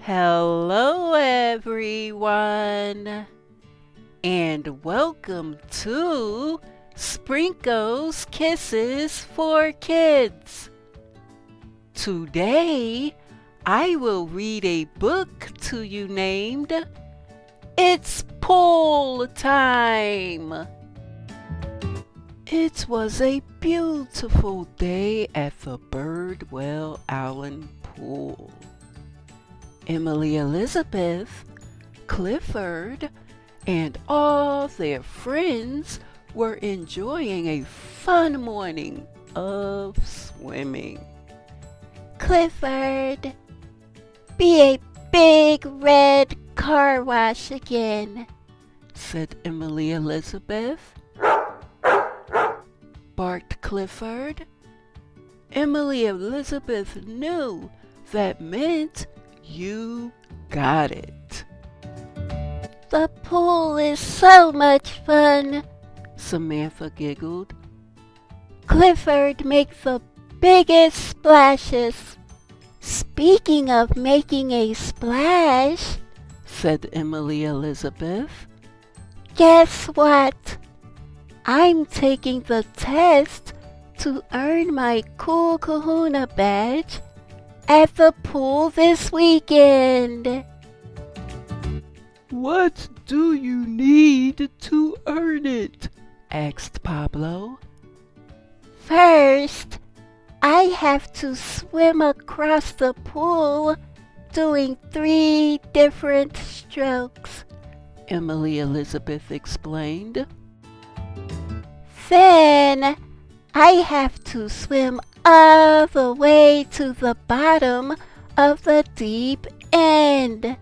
Hello, everyone, and welcome to Sprinkle's Kisses for Kids. Today, I will read a book to you named It's Pool Time. It was a beautiful day at the Birdwell Allen Pool. Emily Elizabeth, Clifford, and all their friends were enjoying a fun morning of swimming. Clifford, be a big red car wash again, said Emily Elizabeth. Barked Clifford. Emily Elizabeth knew that meant you got it. The pool is so much fun, Samantha giggled. Clifford makes the biggest splashes. Speaking of making a splash, said Emily Elizabeth, guess what? I'm taking the test to earn my Cool Kahuna badge at the pool this weekend. What do you need to earn it? Asked Pablo. First, I have to swim across the pool doing 3 different strokes, Emily Elizabeth explained. Then, I have to swim all the way to the bottom of the deep end.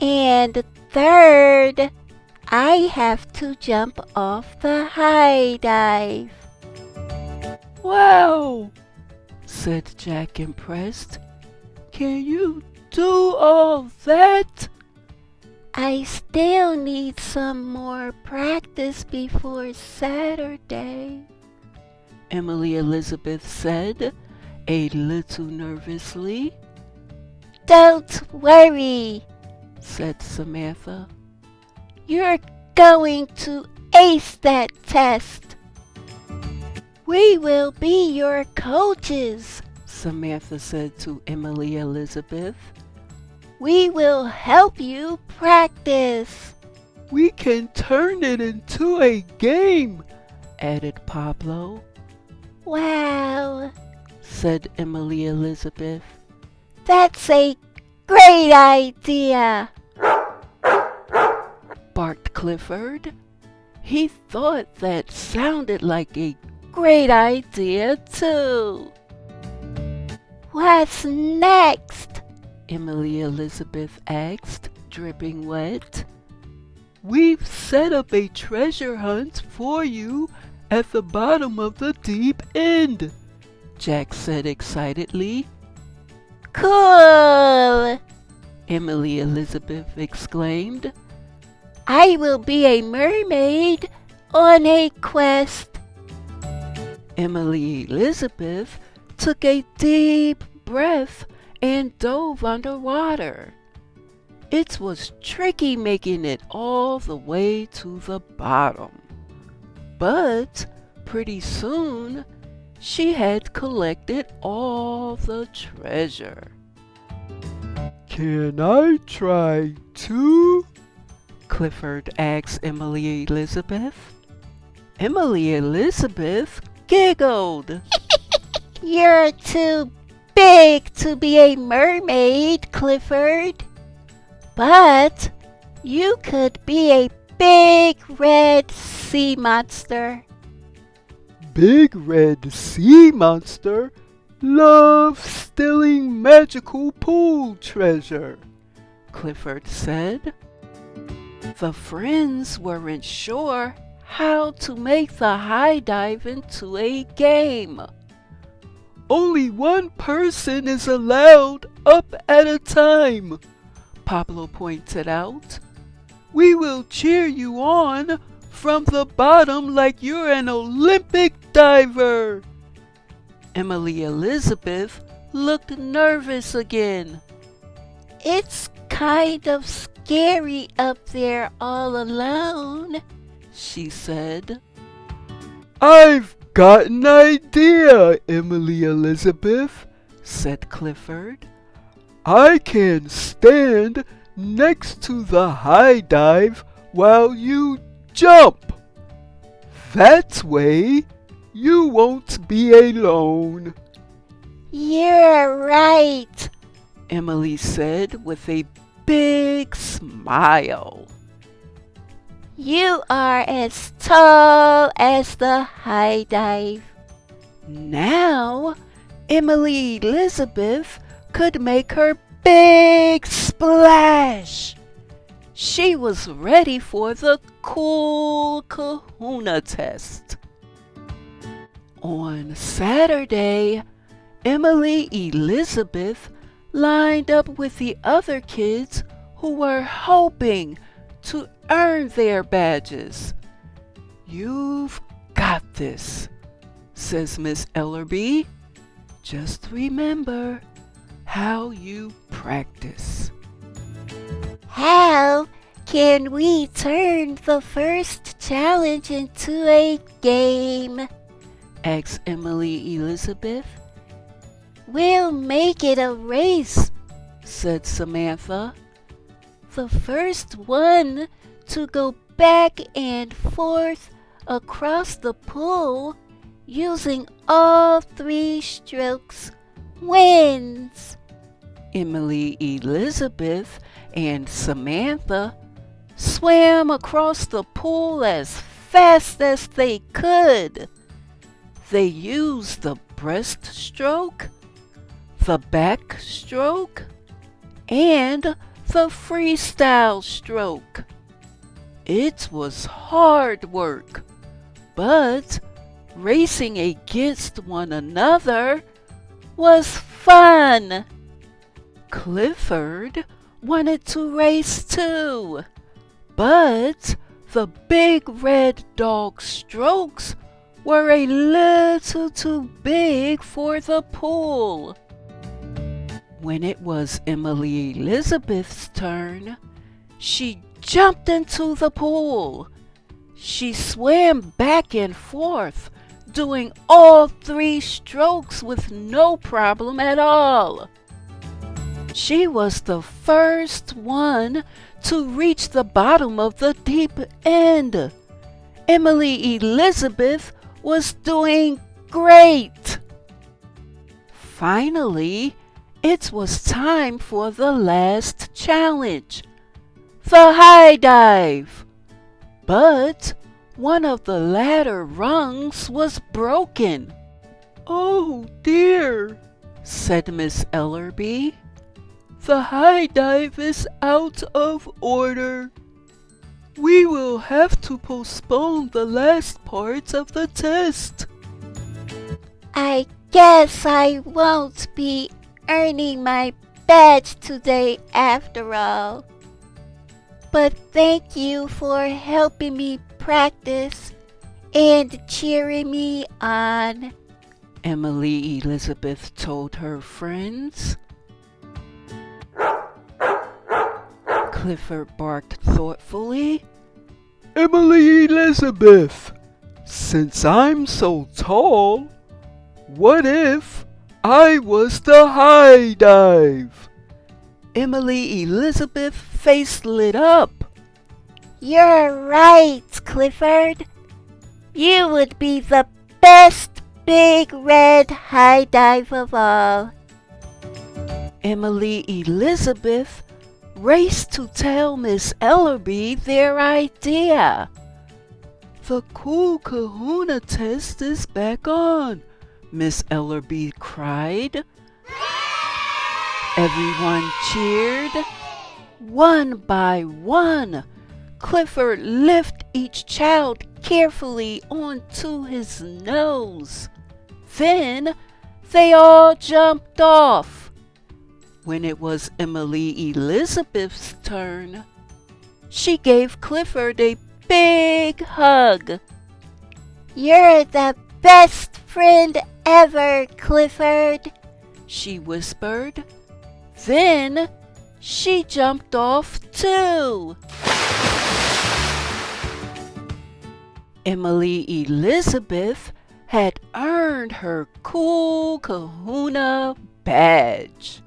And third, I have to jump off the high dive. Wow, said Jack impressed. Can you do all that? I still need some more practice before Saturday, Emily Elizabeth said, a little nervously. Don't worry, said Samantha. You're going to ace that test. We will be your coaches, Samantha said to Emily Elizabeth. We will help you practice. We can turn it into a game, added Pablo. Wow, said Emily Elizabeth. That's a great idea, barked Clifford. He thought that sounded like a great idea too. What's next? Emily Elizabeth asked, dripping wet. We've set up a treasure hunt for you at the bottom of the deep end, Jack said excitedly. Cool, Emily Elizabeth exclaimed. I will be a mermaid on a quest. Emily Elizabeth took a deep breath and dove underwater. It was tricky making it all the way to the bottom. But pretty soon, she had collected all the treasure. Can I try too? Clifford asked Emily Elizabeth. Emily Elizabeth giggled. You're too big to be a mermaid, Clifford. But you could be a big red sea monster. Big red sea monster loves stealing magical pool treasure, Clifford said. The friends weren't sure how to make the high dive into a game. Only one person is allowed up at a time, Pablo pointed out. We will cheer you on from the bottom like you're an Olympic diver. Emily Elizabeth looked nervous again. It's kind of scary up there all alone, she said. I've got an idea, Emily Elizabeth, said Clifford. I can stand next to the high dive while you jump. That way you won't be alone. You're right, Emily said with a big smile. You are as tall as the high dive. Now, Emily Elizabeth could make her big splash. She was ready for the cool kahuna test. On Saturday, Emily Elizabeth lined up with the other kids who were hoping to earn their badges. You've got this, says Miss Ellerby. Just remember how you practice. How can we turn the first challenge into a game? Asked Emily Elizabeth. We'll make it a race, said Samantha. The first one to go back and forth across the pool using all 3 strokes wins. Emily Elizabeth and Samantha swam across the pool as fast as they could. They used the breaststroke, the backstroke, and the freestyle stroke. It was hard work, but racing against one another was fun. Clifford wanted to race too, but the big red dog strokes were a little too big for the pool. When it was Emily Elizabeth's turn, she jumped into the pool. She swam back and forth, doing all 3 strokes with no problem at all. She was the first one to reach the bottom of the deep end. Emily Elizabeth was doing great. Finally, it was time for the last challenge, the high dive. But one of the ladder rungs was broken. Oh dear, said Miss Ellerby. The high dive is out of order. We will have to postpone the last part of the test. I guess I won't be earning my badge today after all. But thank you for helping me practice and cheering me on, Emily Elizabeth told her friends. Clifford barked thoughtfully. Emily Elizabeth, since I'm so tall, what if I was the high dive? Emily Elizabeth's face lit up. You're right, Clifford. You would be the best big red high dive of all. Emily Elizabeth raced to tell Miss Ellerby their idea. The cool kahuna test is back on, Miss Ellerby cried. Everyone cheered. One by one, Clifford lifted each child carefully onto his nose. Then they all jumped off. When it was Emily Elizabeth's turn, she gave Clifford a big hug. You're the best friend ever, Clifford, she whispered. Then she jumped off too. Emily Elizabeth had earned her cool kahuna badge.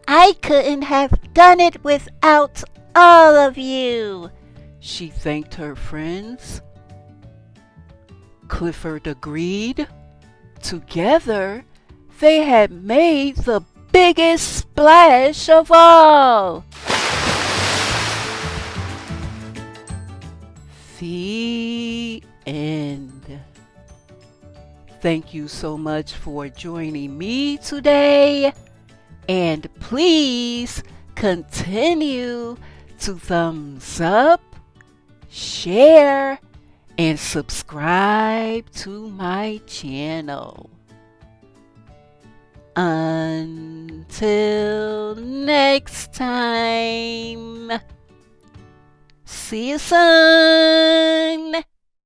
I couldn't have done it without all of you, she thanked her friends. Clifford agreed. Together, they had made the biggest splash of all. The end. Thank you so much for joining me today, and please continue to thumbs up, share, and subscribe to my channel. Until next time, see you soon.